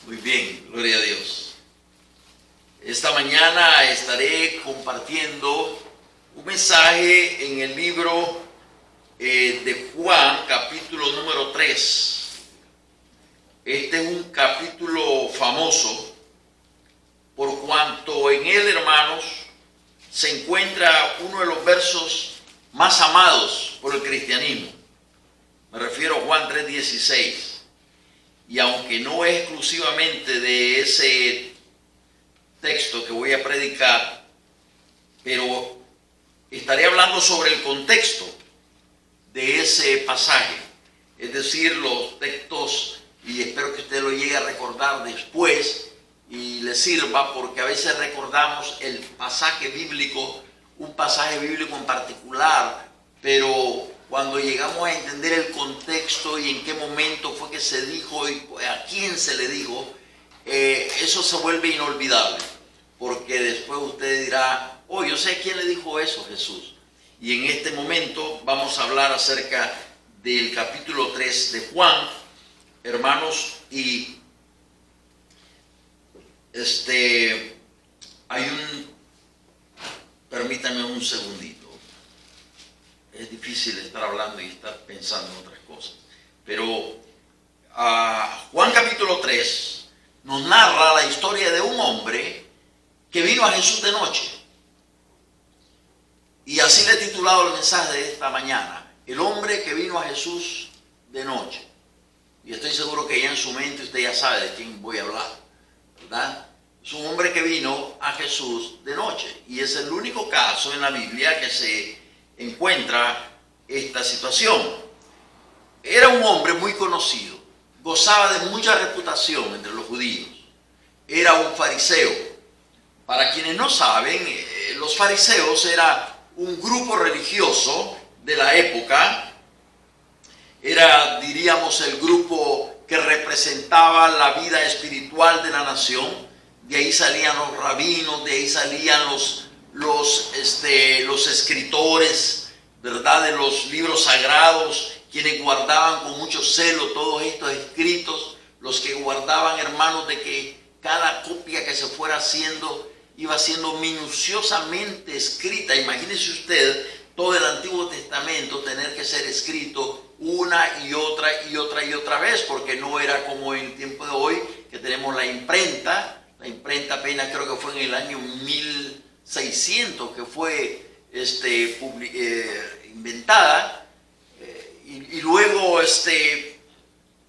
Muy bien, gloria a Dios. Esta mañana estaré compartiendo un mensaje en el libro de Juan, capítulo número 3. Este es un capítulo famoso por cuanto en él, hermanos, se encuentra uno de los versos más amados por el cristianismo. Me refiero a Juan 3:16. Y aunque no es exclusivamente de ese texto que voy a predicar, pero estaré hablando sobre el contexto de ese pasaje. Es decir, los textos, y espero que usted lo llegue a recordar después y le sirva, porque a veces recordamos el pasaje bíblico, un pasaje bíblico en particular, pero cuando llegamos a entender el contexto y en qué momento fue que se dijo y a quién se le dijo, eso se vuelve inolvidable, porque después usted dirá, oh, yo sé a quién le dijo eso, Jesús. Y en este momento vamos a hablar acerca del capítulo 3 de Juan, hermanos, y permítanme un segundito. Es difícil estar hablando y estar pensando en otras cosas. Pero Juan capítulo 3 nos narra la historia de un hombre que vino a Jesús de noche. Y así le he titulado el mensaje de esta mañana: el hombre que vino a Jesús de noche. Y estoy seguro que ya en su mente usted ya sabe de quién voy a hablar, ¿verdad? Es un hombre que vino a Jesús de noche. Y es el único caso en la Biblia que se encuentra esta situación. Era un hombre muy conocido, gozaba de mucha reputación entre los judíos, era un fariseo. Para quienes no saben, los fariseos era un grupo religioso de la época, era, diríamos, el grupo que representaba la vida espiritual de la nación. De ahí salían los rabinos, de ahí salían los escritores, ¿verdad?, de los libros sagrados, quienes guardaban con mucho celo todos estos escritos, los que guardaban, hermanos, de que cada copia que se fuera haciendo iba siendo minuciosamente escrita. Imagínese usted todo el Antiguo Testamento tener que ser escrito una y otra vez, porque no era como en el tiempo de hoy, que tenemos la imprenta. La imprenta apenas creo que fue en el año 1600 que fue inventada, y luego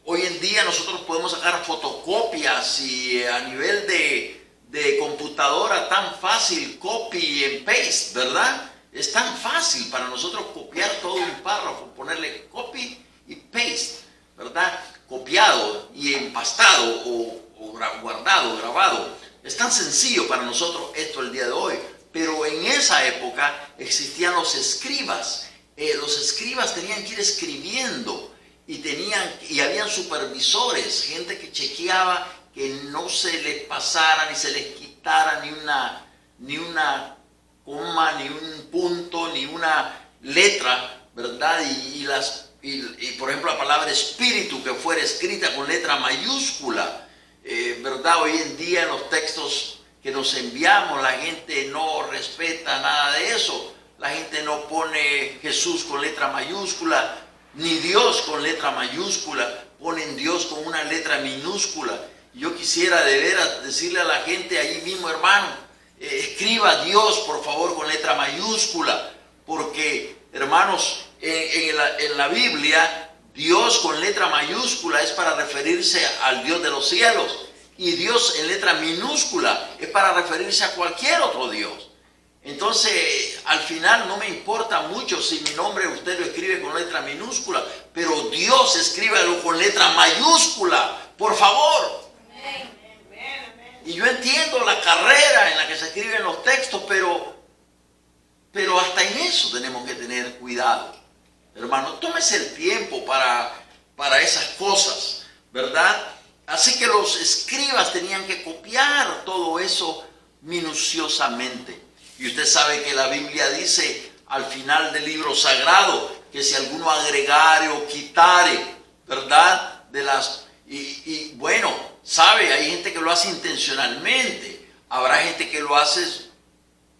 hoy en día nosotros podemos sacar fotocopias y a nivel de computadora tan fácil, copy and paste, ¿verdad? Es tan fácil para nosotros copiar todo un párrafo, ponerle copy y paste, ¿verdad? Copiado y empastado o guardado, grabado. Es tan sencillo para nosotros esto el día de hoy. Pero en esa época existían los escribas. Los escribas tenían que ir escribiendo y habían supervisores, gente que chequeaba que no se les pasara ni se les quitara ni una coma, ni un punto, ni una letra, ¿verdad? Y por ejemplo la palabra espíritu, que fuera escrita con letra mayúscula, ¿verdad? Hoy en día en los textos que nos enviamos, la gente no respeta nada de eso. La gente no pone Jesús con letra mayúscula, ni Dios con letra mayúscula, ponen Dios con una letra minúscula. Yo quisiera de veras decirle a la gente allí mismo, hermano, escriba Dios por favor con letra mayúscula, porque, hermanos, en la Biblia, Dios con letra mayúscula es para referirse al Dios de los cielos. Y Dios en letra minúscula es para referirse a cualquier otro Dios. Entonces, al final no me importa mucho si mi nombre usted lo escribe con letra minúscula, pero Dios escríbalo con letra mayúscula, por favor. Y yo entiendo la carrera en la que se escriben los textos, pero hasta en eso tenemos que tener cuidado. Hermano, tómese el tiempo para esas cosas, ¿verdad? Así que los escribas tenían que copiar todo eso minuciosamente. Y usted sabe que la Biblia dice al final del libro sagrado que si alguno agregare o quitare, ¿verdad? Bueno, ¿Sabe? Hay gente que lo hace intencionalmente. Habrá gente que lo hace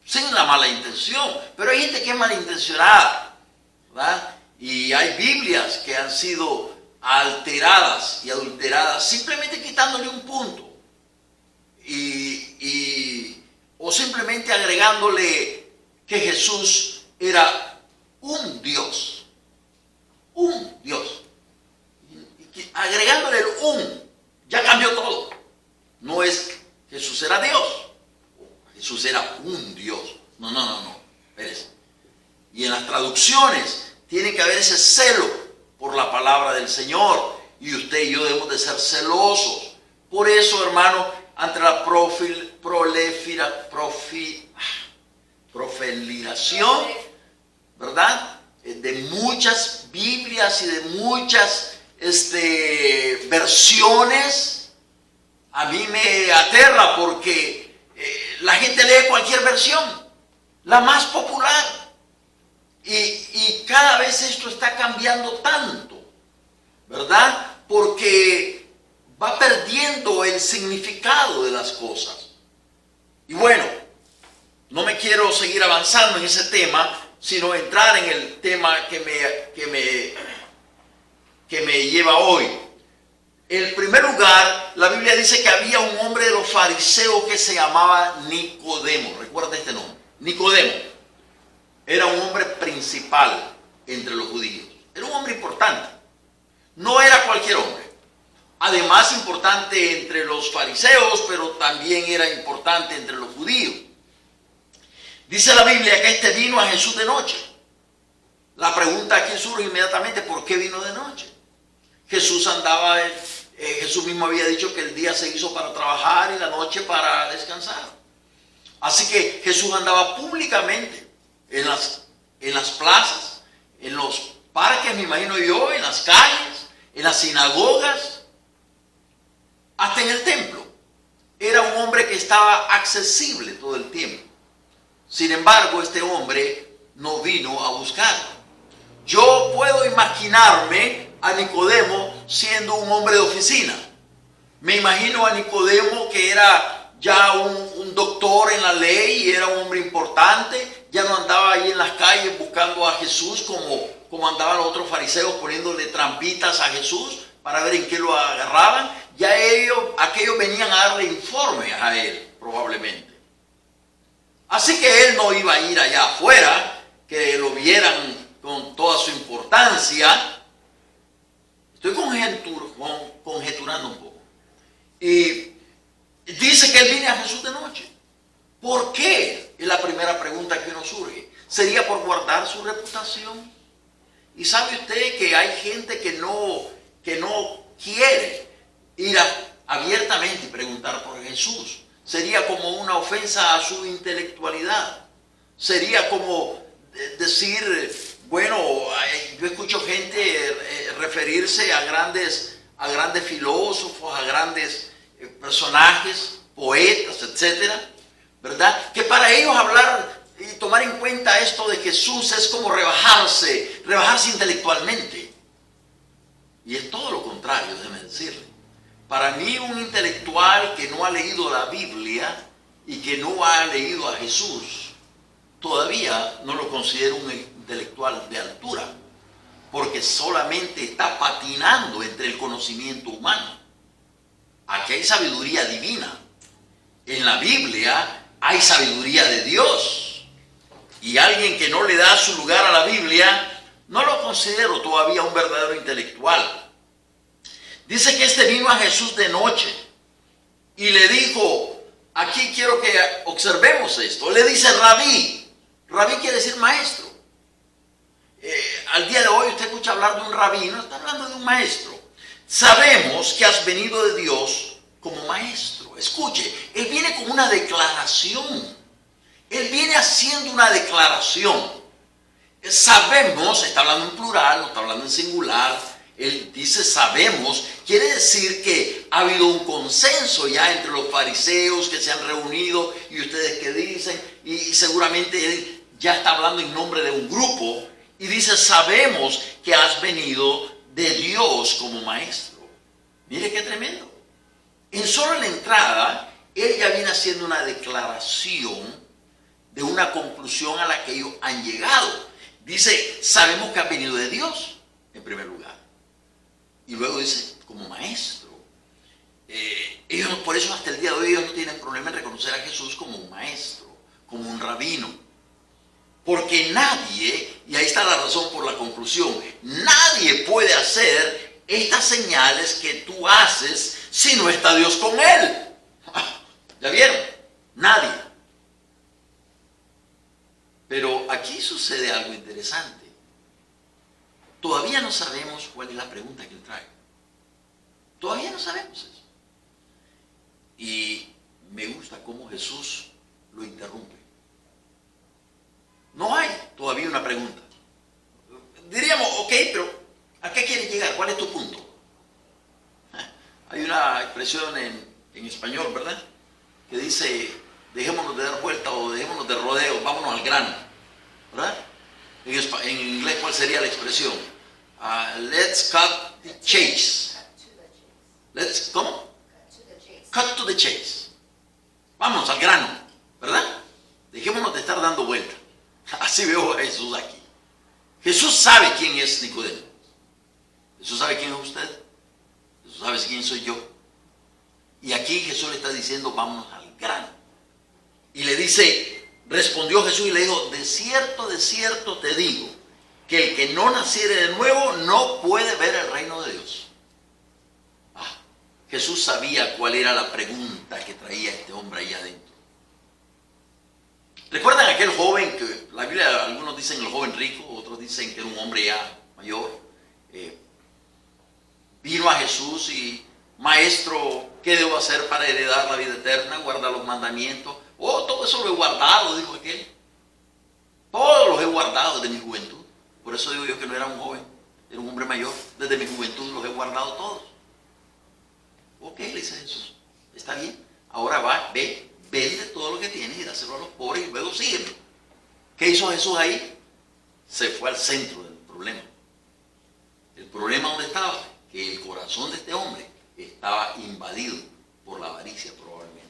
sin la mala intención. Pero hay gente que es malintencionada, ¿verdad? Y hay Biblias que han sido alteradas y adulteradas simplemente quitándole un punto. O simplemente agregándole que Jesús era un Dios. Un Dios. Y agregándole el ya cambió todo. No es Jesús era Dios. Jesús era un Dios. No. Espérese. Y en las traducciones tiene que haber ese celo por la palabra del Señor. Y usted y yo debemos de ser celosos. Por eso, hermano, ante la proliferación, ¿verdad? De muchas Biblias y de muchas versiones, a mí me aterra porque la gente lee cualquier versión, la más popular, y cada vez esto está cambiando tanto, ¿verdad? Porque va perdiendo el significado de las cosas. Y bueno, no me quiero seguir avanzando en ese tema, sino entrar en el tema que me lleva hoy. En primer lugar, la Biblia dice que había un hombre de los fariseos que se llamaba Nicodemo. Recuerda este nombre, Nicodemo. Era un hombre principal entre los judíos. Era un hombre importante. No era cualquier hombre. Además, importante entre los fariseos, pero también era importante entre los judíos. Dice la Biblia que este vino a Jesús de noche. La pregunta aquí surge inmediatamente, ¿por qué vino de noche? Jesús mismo había dicho que el día se hizo para trabajar y la noche para descansar. Así que Jesús andaba públicamente en las plazas, en los parques, me imagino yo, en las calles, en las sinagogas, hasta en el templo. Era un hombre que estaba accesible todo el tiempo. Sin embargo, este hombre no vino a buscarlo. Yo puedo imaginarme a Nicodemo siendo un hombre de oficina. Me imagino a Nicodemo que era ya un doctor en la ley y era un hombre importante. Ya no andaba ahí en las calles buscando a Jesús como andaban los otros fariseos poniéndole trampitas a Jesús para ver en qué lo agarraban. Ya aquellos venían a darle informes a él, probablemente. Así que él no iba a ir allá afuera, que lo vieran con toda su importancia. Estoy conjeturando un poco. Y dice que él vino a Jesús de noche. ¿Por qué? Es la primera pregunta que nos surge. ¿Sería por guardar su reputación? Y sabe usted que hay gente que no quiere ir abiertamente y preguntar por Jesús. Sería como una ofensa a su intelectualidad. Sería como decir, bueno, yo escucho gente referirse a grandes filósofos, a grandes personajes, poetas, etcétera, ¿verdad? Que para ellos hablar y tomar en cuenta esto de Jesús es como rebajarse intelectualmente. Y es todo lo contrario, déjeme decirle. Para mí, un intelectual que no ha leído la Biblia y que no ha leído a Jesús, todavía no lo considero un intelectual de altura, porque solamente está patinando entre el conocimiento humano. Aquí hay sabiduría divina. En la Biblia hay sabiduría de Dios. Y alguien que no le da su lugar a la Biblia, no lo considero todavía un verdadero intelectual. Dice que este vino a Jesús de noche y le dijo, aquí quiero que observemos esto, le dice rabí. Rabí quiere decir maestro. Al día de hoy usted escucha hablar de un rabí, no está hablando de un maestro. Sabemos que has venido de Dios como maestro. Escuche, él viene con una declaración. Él viene haciendo una declaración. Sabemos, está hablando en plural, no está hablando en singular. Él dice sabemos, quiere decir que ha habido un consenso ya entre los fariseos que se han reunido y ustedes que dicen, y seguramente él ya está hablando en nombre de un grupo y dice sabemos que has venido de Dios como maestro. Mire qué tremendo. En solo la entrada, él ya viene haciendo una declaración de una conclusión a la que ellos han llegado. Dice, sabemos que ha venido de Dios, en primer lugar. Y luego dice, como maestro. Ellos, por eso hasta el día de hoy ellos no tienen problema en reconocer a Jesús como un maestro, como un rabino. Porque nadie, y ahí está la razón por la conclusión, nadie puede hacer estas señales que tú haces si no está Dios con él. ¿Ya vieron? Nadie. Pero aquí sucede algo interesante. Todavía no sabemos cuál es la pregunta que él trae. Todavía no sabemos eso. Y me gusta cómo Jesús lo interrumpe. No hay todavía una pregunta. Diríamos, ok, pero ¿a qué quieres llegar? ¿Cuál es tu punto? Hay una expresión en español, ¿verdad? Que dice, dejémonos de dar vuelta o dejémonos de rodeo, vámonos al grano, ¿verdad? En inglés, ¿cuál sería la expresión? Let's cut the chase. ¿Cómo? Cut to the chase. Vámonos al grano, ¿verdad? Dejémonos de estar dando vuelta. Así veo a Jesús aquí. Jesús sabe quién es Nicodemo. Jesús sabe quién es usted. Jesús sabe quién soy yo. Y aquí Jesús le está diciendo, vámonos al grano. Y le dice, respondió Jesús y le dijo, de cierto te digo, que el que no naciere de nuevo no puede ver el reino de Dios. Jesús sabía cuál era la pregunta que traía este hombre ahí adentro. ¿Recuerdan aquel joven que la Biblia, algunos dicen el joven rico, otros dicen que era un hombre ya mayor? Vino a Jesús y, maestro, ¿qué debo hacer para heredar la vida eterna? Guardar los mandamientos. Oh, todo eso lo he guardado, dijo aquel. Todos los he guardado desde mi juventud. Por eso digo yo que no era un joven, era un hombre mayor. Desde mi juventud los he guardado todos. Ok, le dice Jesús, está bien. Ahora va, ve, vende todo lo que tienes y dáselo a los pobres y luego sígueme. ¿Qué hizo Jesús ahí? Se fue al centro del problema. El problema donde estaba, que el corazón de este hombre estaba invadido por la avaricia probablemente.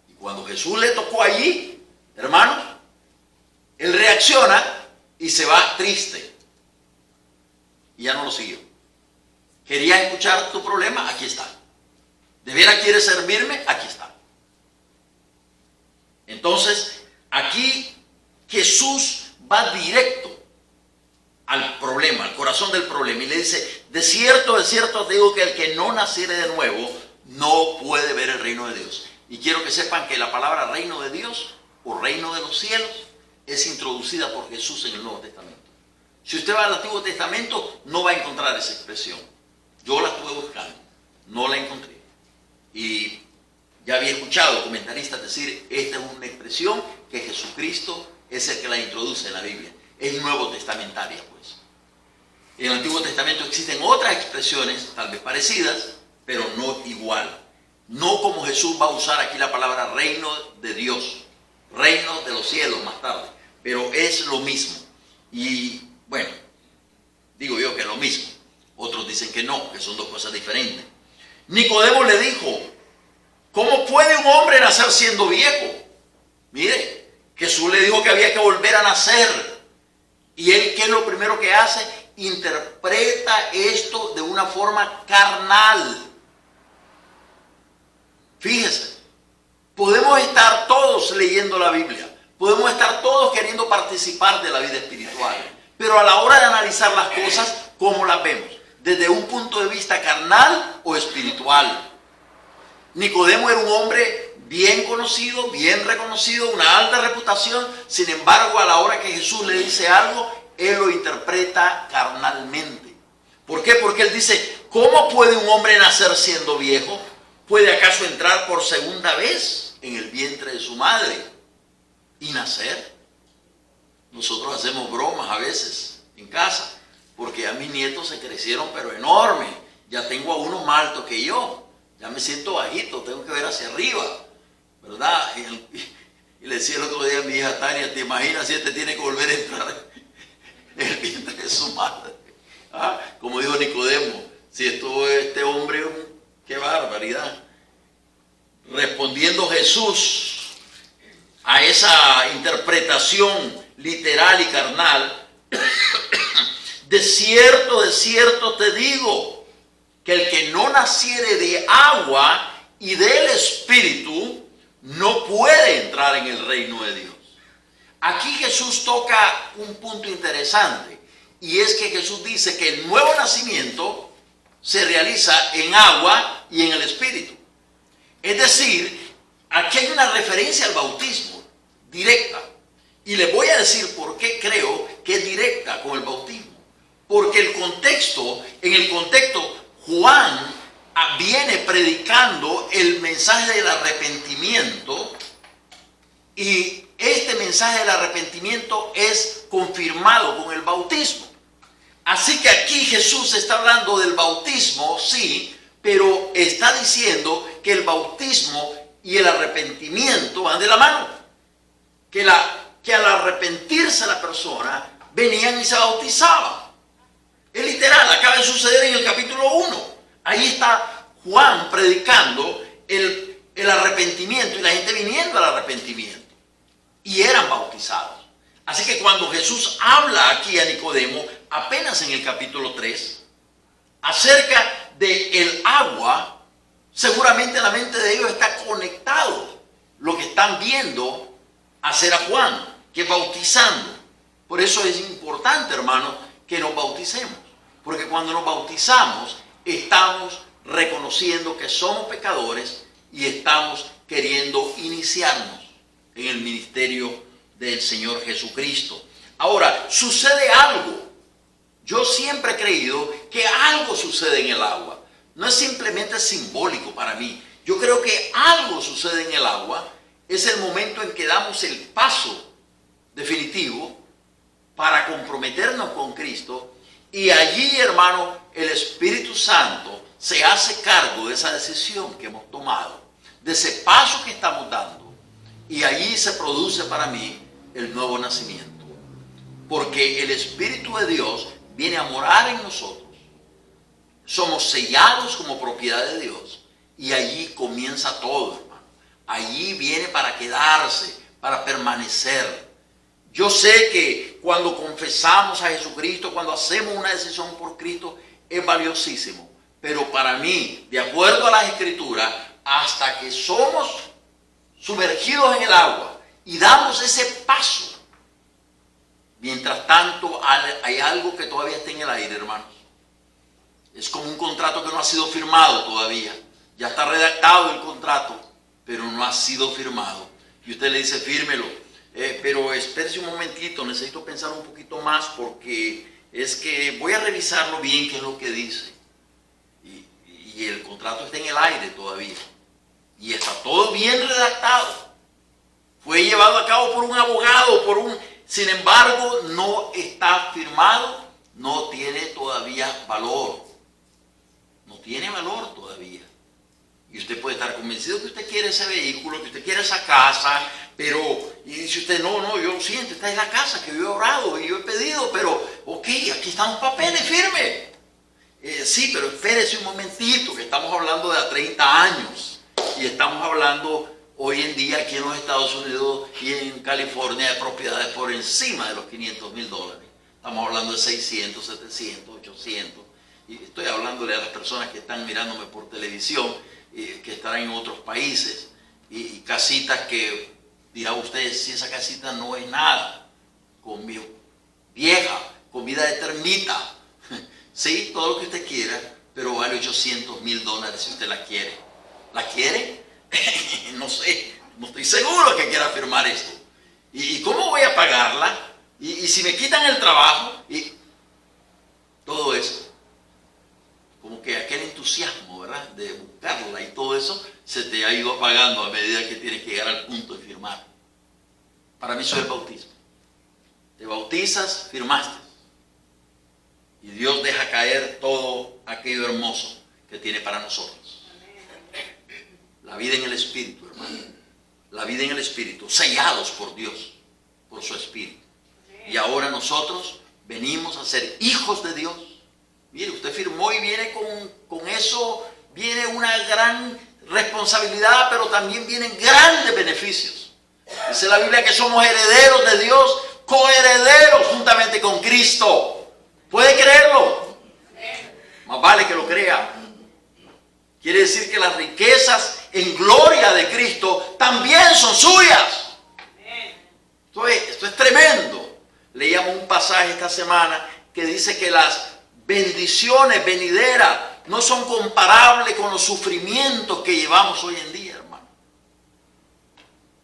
Y cuando Jesús le tocó allí, hermanos, él reacciona y se va triste. Y ya no lo siguió. ¿Querías escuchar tu problema? Aquí está. ¿De veras quieres servirme? Aquí está. Entonces, aquí Jesús va directo al problema, al corazón del problema, y le dice, de cierto te digo que el que no naciere de nuevo no puede ver el reino de Dios. Y quiero que sepan que la palabra reino de Dios o reino de los cielos es introducida por Jesús en el Nuevo Testamento. Si usted va al Antiguo Testamento, no va a encontrar esa expresión. Yo la estuve buscando, no la encontré. Y ya había escuchado comentaristas decir, esta es una expresión que Jesucristo es el que la introduce en la Biblia. Es nuevo testamentaria, pues. En el Antiguo Testamento existen otras expresiones, tal vez parecidas, pero no igual. No como Jesús va a usar aquí la palabra reino de Dios, reino de los cielos más tarde, pero es lo mismo. Y bueno, digo yo que es lo mismo. Otros dicen que no, que son dos cosas diferentes. Nicodemo le dijo, ¿cómo puede un hombre nacer siendo viejo? Mire, Jesús le dijo que había que volver a nacer. Y él, ¿qué es lo primero que hace? Interpreta esto de una forma carnal. Fíjese, podemos estar todos leyendo la Biblia, podemos estar todos queriendo participar de la vida espiritual, pero a la hora de analizar las cosas, ¿cómo las vemos? ¿Desde un punto de vista carnal o espiritual? Nicodemo era un hombre bien conocido, bien reconocido, una alta reputación. Sin embargo, a la hora que Jesús le dice algo, él lo interpreta carnalmente. ¿Por qué? Porque él dice, ¿cómo puede un hombre nacer siendo viejo? ¿Puede acaso entrar por segunda vez en el vientre de su madre y nacer? Nosotros hacemos bromas a veces en casa, porque a mis nietos se crecieron pero enormes. Ya tengo a uno más alto que yo. Ya me siento bajito, tengo que ver hacia arriba, ¿verdad? Y le decía el otro día a mi hija Tania, ¿te imaginas si este tiene que volver a entrar en el vientre de su madre? ¿Ah? Como dijo Nicodemo, si estuvo este hombre, qué bárbaro. barbaridad. Respondiendo Jesús a esa interpretación literal y carnal, de cierto te digo, que el que no naciere de agua y del Espíritu no puede entrar en el reino de Dios. Aquí Jesús toca un punto interesante, y es que Jesús dice que el nuevo nacimiento se realiza en agua y en el Espíritu. Es decir, aquí hay una referencia al bautismo directa, y le voy a decir por qué creo que es directa con el bautismo. Porque en el contexto, Juan viene predicando el mensaje del arrepentimiento, y este mensaje del arrepentimiento es confirmado con el bautismo. Así que aquí Jesús está hablando del bautismo, sí, pero está diciendo que el bautismo y el arrepentimiento van de la mano. Que al arrepentirse la persona, venían y se bautizaban. Es literal, acaba de suceder en el capítulo 1. Ahí está Juan predicando el arrepentimiento y la gente viniendo al arrepentimiento. Y eran bautizados. Así que cuando Jesús habla aquí a Nicodemo, apenas en el capítulo 3, acerca del agua, seguramente la mente de ellos está conectado lo que están viendo hacer a Juan, que es bautizando. Por eso es importante, hermano, que nos bauticemos. Porque cuando nos bautizamos, estamos reconociendo que somos pecadores y estamos queriendo iniciarnos en el ministerio del Señor Jesucristo. Ahora, sucede algo. Yo siempre he creído que algo sucede en el agua. No es simplemente simbólico para mí. Yo creo que algo sucede en el agua. Es el momento en que damos el paso definitivo para comprometernos con Cristo. Y allí, hermano, el Espíritu Santo se hace cargo de esa decisión que hemos tomado, de ese paso que estamos dando. Y allí se produce para mí el nuevo nacimiento. Porque el Espíritu de Dios viene a morar en nosotros. Somos sellados como propiedad de Dios. Y allí comienza todo, hermano. Allí viene para quedarse, para permanecer. Yo sé que cuando confesamos a Jesucristo, cuando hacemos una decisión por Cristo, es valiosísimo. Pero para mí, de acuerdo a las Escrituras, hasta que somos sumergidos en el agua y damos ese paso, mientras tanto hay algo que todavía está en el aire, hermanos. Es como un contrato que no ha sido firmado todavía. Ya está redactado el contrato, pero no ha sido firmado. Y usted le dice, fírmelo. Pero espérese un momentito, necesito pensar un poquito más porque es que voy a revisarlo bien qué es lo que dice. Y el contrato está en el aire todavía. Y está todo bien redactado. Fue llevado a cabo por un abogado, sin embargo, no está firmado, no tiene todavía valor. No tiene valor todavía. Y usted puede estar convencido que usted quiere ese vehículo, que usted quiere esa casa, pero, y dice usted, no, yo siento, esta es la casa que yo he orado y yo he pedido, pero, ok, aquí están los papeles, firme. Sí, pero espérese un momentito, que estamos hablando de a 30 años. Y estamos hablando hoy en día aquí en los Estados Unidos y en California de propiedades por encima de los $500,000. Estamos hablando de 600, 700, 800. Y estoy hablándole a las personas que están mirándome por televisión, que estarán en otros países. Y casitas que, dirá usted, si esa casita no es nada, vieja, comida de termita. Sí, todo lo que usted quiera, pero vale $800,000 si usted la quiere. ¿La quiere? No sé, no estoy seguro que quiera firmar esto. ¿Y cómo voy a pagarla? ¿Y si me quitan el trabajo? Y todo eso. Como que aquel entusiasmo, ¿verdad?, de buscarla y todo eso, se te ha ido apagando a medida que tienes que llegar al punto de firmar. Para mí eso es el bautismo. Te bautizas, firmaste. Y Dios deja caer todo aquello hermoso que tiene para nosotros. La vida en el Espíritu, hermano. La vida en el Espíritu, sellados por Dios, por su Espíritu. Y ahora nosotros venimos a ser hijos de Dios. Mire, usted firmó y viene con eso viene una gran responsabilidad, pero también vienen grandes beneficios. Dice la Biblia que somos herederos de Dios, coherederos juntamente con Cristo. ¿Puede creerlo? Más vale que lo crea. Quiere decir que las riquezas en gloria de Cristo también son suyas. Esto es tremendo. Leíamos un pasaje esta semana que dice que las bendiciones venideras no son comparables con los sufrimientos que llevamos hoy en día, hermano.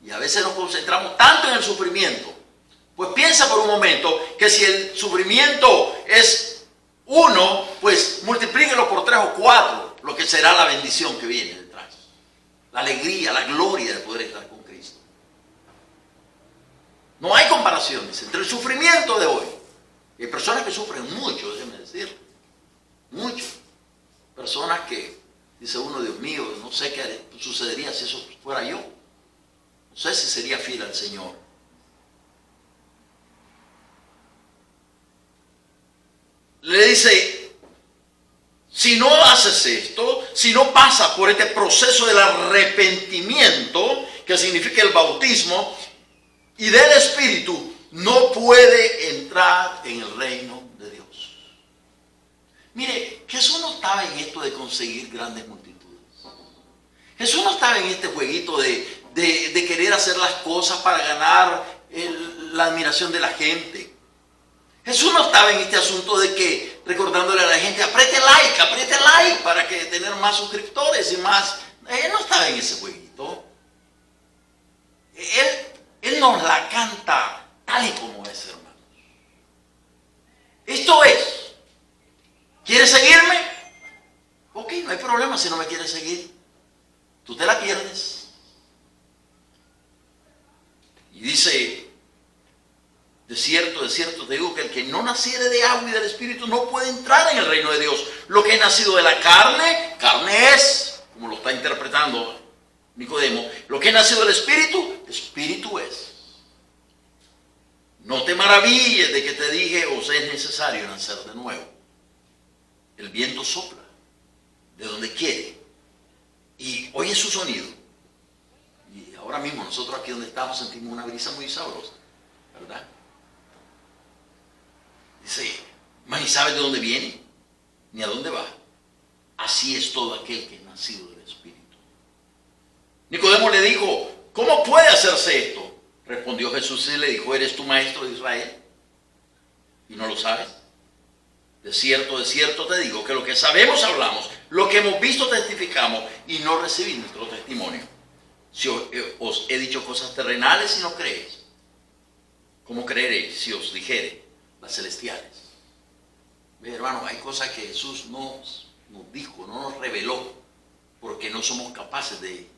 Y a veces nos concentramos tanto en el sufrimiento. Pues piensa por un momento que si el sufrimiento es 1, pues multiplíquelo por 3 o 4, lo que será la bendición que viene detrás. La alegría, la gloria de poder estar con Cristo. No hay comparaciones entre el sufrimiento de hoy. Hay personas que sufren mucho, déjenme decir. Mucho. Personas que, dice uno, Dios mío, no sé qué sucedería si eso fuera yo. No sé si sería fiel al Señor. Le dice, si no haces esto, si no pasas por este proceso del arrepentimiento, que significa el bautismo, y del Espíritu, no puede entrar en el reino de Dios. Mire, Jesús no estaba en esto de conseguir grandes multitudes. Jesús no estaba en este jueguito de querer hacer las cosas para ganar la admiración de la gente. Jesús no estaba en este asunto de que, recordándole a la gente, apriete like para que tener más suscriptores y más. Él no estaba en ese jueguito. Él nos la canta tal y como es, hermanos. Esto es, ¿quieres seguirme? Ok, no hay problema si no me quieres seguir. Tú te la pierdes. Y dice, de cierto te digo que el que no naciere de agua y del Espíritu no puede entrar en el reino de Dios. Lo que es nacido de la carne, carne es, como lo está interpretando Nicodemo. Lo que es nacido del Espíritu, Espíritu es. No te maravilles de que te dije, os es necesario nacer de nuevo. El viento sopla de donde quiere y oye su sonido. Y ahora mismo nosotros aquí donde estamos sentimos una brisa muy sabrosa, ¿verdad? Dice, ¿y sabes de dónde viene? Ni a dónde va. Así es todo aquel que es nacido del Espíritu. Nicodemo le dijo, ¿cómo puede hacerse esto? Respondió Jesús y le dijo, ¿eres tú maestro de Israel? ¿Y no lo sabes? De cierto te digo que lo que sabemos hablamos, lo que hemos visto testificamos y no recibís nuestro testimonio. Si os he dicho cosas terrenales y no creéis, ¿cómo creeréis si os dijere las celestiales? Ve, hermano, hay cosas que Jesús nos dijo, no nos reveló, porque no somos capaces de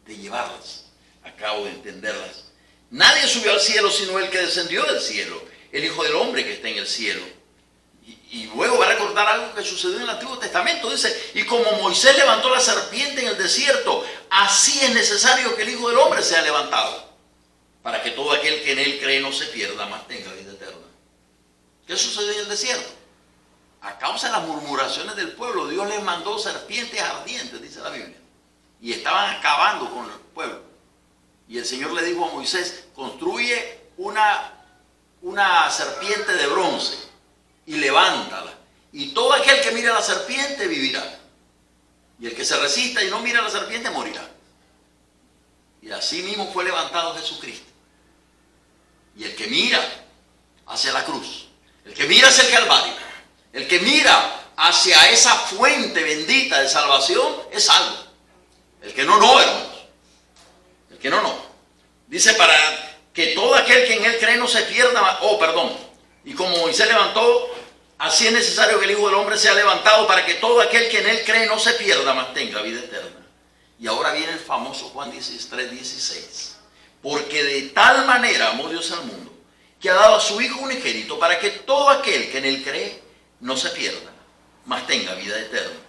llevarlas a cabo, de entenderlas. Nadie subió al cielo sino el que descendió del cielo, el Hijo del Hombre que está en el cielo. Y luego va a recordar algo que sucedió en el Antiguo Testamento. Dice, y como Moisés levantó la serpiente en el desierto, así es necesario que el Hijo del Hombre sea levantado, para que todo aquel que en él cree no se pierda, mas tenga vida eterna. ¿Qué sucedió en el desierto? A causa de las murmuraciones del pueblo, Dios les mandó serpientes ardientes, dice la Biblia, y estaban acabando con el pueblo. Y el Señor le dijo a Moisés, construye una serpiente de bronce y levántala. Y todo aquel que mire a la serpiente vivirá. Y el que se resista y no mira a la serpiente morirá. Y así mismo fue levantado Jesucristo. Y el que mira hacia la cruz, el que mira hacia el Calvario, el que mira hacia esa fuente bendita de salvación es salvo. El que no, hermanos. El que no. Dice, para que todo aquel que en él cree no se pierda. Y como Moisés levantó, así es necesario que el Hijo del Hombre sea levantado para que todo aquel que en él cree no se pierda, mas tenga vida eterna. Y ahora viene el famoso Juan 3:16. Porque de tal manera amó Dios al mundo, que ha dado a su Hijo unigénito, para que todo aquel que en él cree no se pierda, mas tenga vida eterna.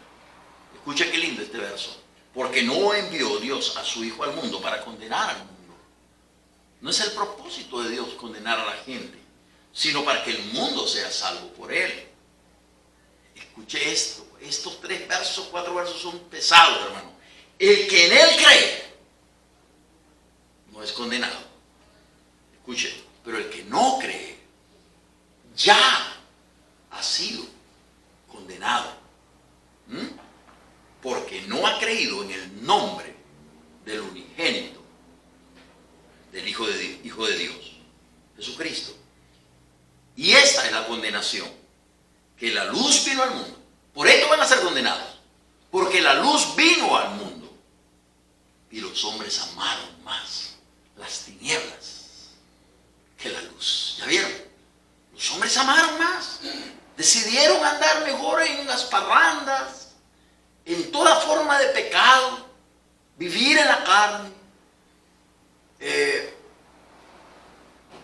Escucha qué lindo este verso. Porque no envió Dios a su Hijo al mundo para condenar al mundo. No es el propósito de Dios condenar a la gente, sino para que el mundo sea salvo por él. escuche esto, estos 3 versos, 4 versos son pesados, hermano. El que en él cree no es condenado. Escuche, pero el que no cree ya ha sido condenado. Porque no ha creído en el nombre del unigénito del Hijo de Dios, Jesucristo. Y esta es la condenación, que la luz vino al mundo. Por esto van a ser condenados, porque la luz vino al mundo y los hombres amaron más las tinieblas que la luz. ¿Ya vieron? Los hombres amaron más, decidieron andar mejor en las parrandas, en toda forma de pecado, vivir en la carne,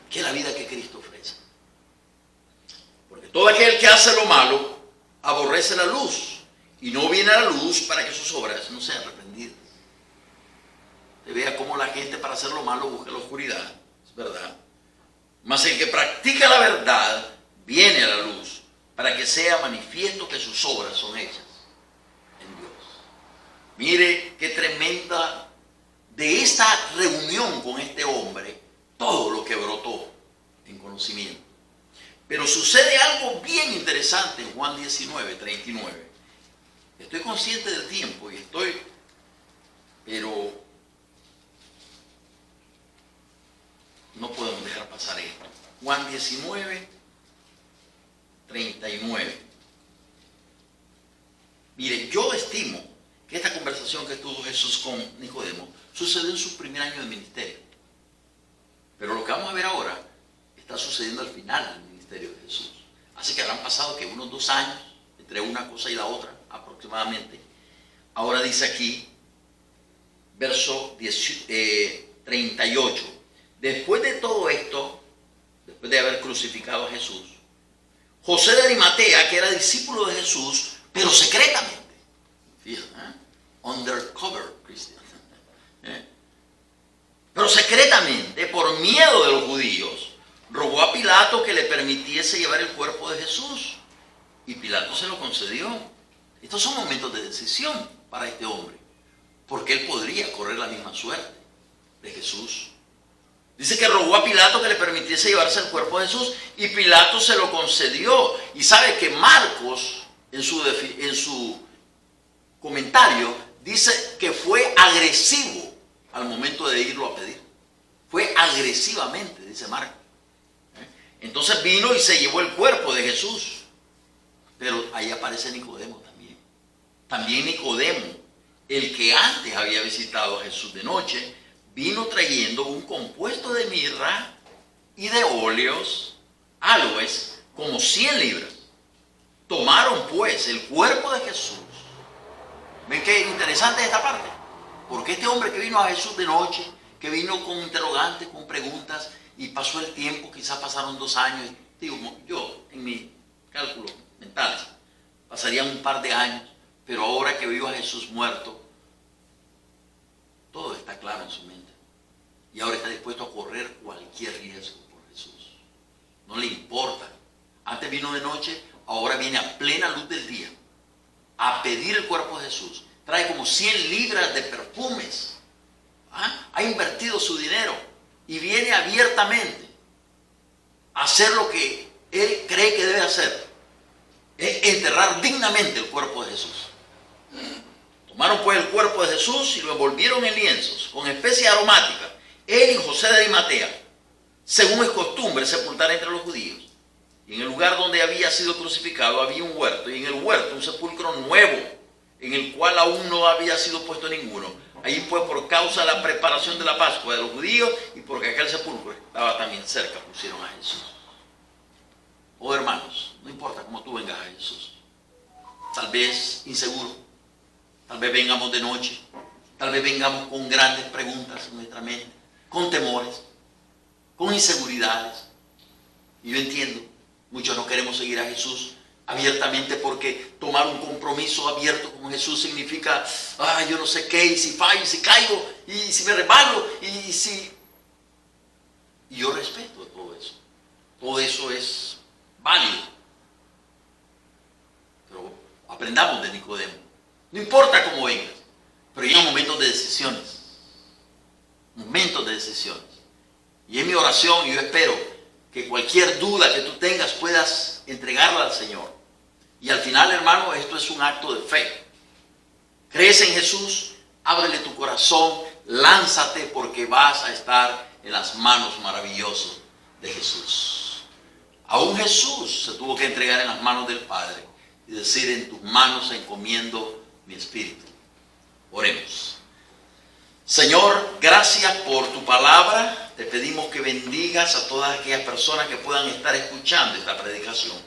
que la vida que Cristo ofrece. Porque todo aquel que hace lo malo aborrece la luz y no viene a la luz para que sus obras no sean reprendidas. Te vea cómo la gente para hacer lo malo busca la oscuridad, es verdad. Mas el que practica la verdad viene a la luz para que sea manifiesto que sus obras son hechas en Dios. Mire qué tremenda de esta reunión con este hombre, todo lo que brotó en conocimiento. Pero sucede algo bien interesante en Juan 19, 39. Estoy consciente del tiempo y pero no podemos dejar pasar esto. Juan 19, 39. Mire, yo estimo que esta conversación que tuvo Jesús con Nicodemo sucedió en su primer año de ministerio. Pero lo que vamos a ver ahora está sucediendo al final del ministerio de Jesús. Así que habrán pasado que unos 2 años entre una cosa y la otra aproximadamente. Ahora dice aquí, verso 38. Después de todo esto, después de haber crucificado a Jesús, José de Arimatea, que era discípulo de Jesús, pero secretamente, fíjate, undercover Christian, pero secretamente, por miedo de los judíos, rogó a Pilato que le permitiese llevar el cuerpo de Jesús. Y Pilato se lo concedió. Estos son momentos de decisión para este hombre, porque él podría correr la misma suerte de Jesús. Dice que rogó a Pilato que le permitiese llevarse el cuerpo de Jesús, y Pilato se lo concedió. Y sabe que Marcos, en su comentario, dice que fue agresivo al momento de irlo a pedir. Fue agresivamente, dice Marcos. Entonces vino y se llevó el cuerpo de Jesús. Pero ahí aparece Nicodemo también. También Nicodemo, el que antes había visitado a Jesús de noche, vino trayendo un compuesto de mirra y de óleos, aloes, como 100 libras. Tomaron pues el cuerpo de Jesús. ¿Ven qué interesante esta parte? Porque este hombre que vino a Jesús de noche, que vino con interrogantes, con preguntas, y pasó el tiempo, quizás pasaron 2 años, digo, yo en mi cálculo mentales, pasarían un par de años, pero ahora que vio a Jesús muerto, todo está claro en su mente. Y ahora está dispuesto a correr cualquier riesgo por Jesús. No le importa. Antes vino de noche, ahora viene a plena luz del día a pedir el cuerpo de Jesús. Trae como 100 libras de perfumes. Ha invertido su dinero y viene abiertamente a hacer lo que él cree que debe hacer. Es enterrar dignamente el cuerpo de Jesús. Tomaron pues el cuerpo de Jesús y lo envolvieron en lienzos con especias aromáticas. Él y José de Arimatea, según es costumbre sepultar entre los judíos. Y en el lugar donde había sido crucificado había un huerto, y en el huerto un sepulcro nuevo, en el cual aún no había sido puesto ninguno. Ahí pues, por causa de la preparación de la Pascua de los judíos y porque aquel sepulcro estaba también cerca, pusieron a Jesús. Oh hermanos, no importa cómo tú vengas a Jesús, tal vez inseguro, tal vez vengamos de noche, tal vez vengamos con grandes preguntas en nuestra mente, con temores, con inseguridades. Y yo entiendo, muchos no queremos seguir a Jesús abiertamente porque tomar un compromiso abierto con Jesús significa, yo no sé qué, y si fallo, y si caigo, y si me resbalo, y si... Y yo respeto todo eso es válido. Pero Aprendamos de Nicodemo. No importa cómo vengas, pero llegan momentos de decisiones. Momentos de decisiones. Y es mi oración y yo espero que cualquier duda que tú tengas puedas entregarla al Señor. Y al final, hermano, esto es un acto de fe. ¿Crees en Jesús? Ábrele tu corazón, lánzate porque vas a estar en las manos maravillosas de Jesús. Aún Jesús se tuvo que entregar en las manos del Padre y decir: en tus manos encomiendo mi espíritu. Oremos. Señor, gracias por tu palabra. Te pedimos que bendigas a todas aquellas personas que puedan estar escuchando esta predicación.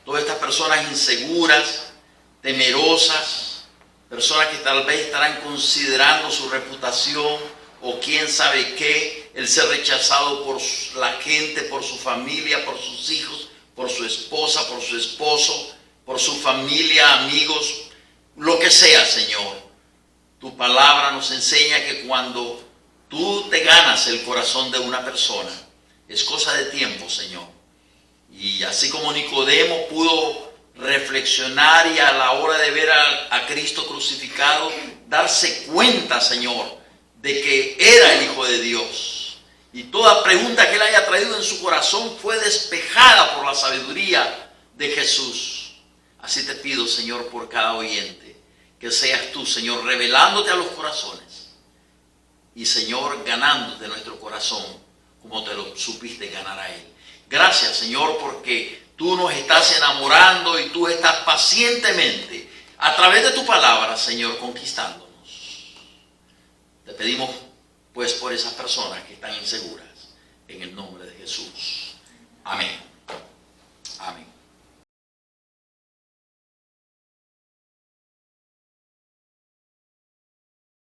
Todas estas personas inseguras, temerosas, personas que tal vez estarán considerando su reputación o quién sabe qué, el ser rechazado por la gente, por su familia, por sus hijos, por su esposa, por su esposo, por su familia, amigos, lo que sea, Señor. Tu palabra nos enseña que cuando tú te ganas el corazón de una persona, es cosa de tiempo, Señor. Y así como Nicodemo pudo reflexionar y a la hora de ver a Cristo crucificado, darse cuenta, Señor, de que era el Hijo de Dios. Y toda pregunta que él haya traído en su corazón fue despejada por la sabiduría de Jesús. Así te pido, Señor, por cada oyente, que seas tú, Señor, revelándote a los corazones y, Señor, ganándote nuestro corazón como te lo supiste ganar a él. Gracias, Señor, porque tú nos estás enamorando y tú estás pacientemente a través de tu palabra, Señor, conquistándonos. Te pedimos, pues, por esas personas que están inseguras, en el nombre de Jesús. Amén. Amén.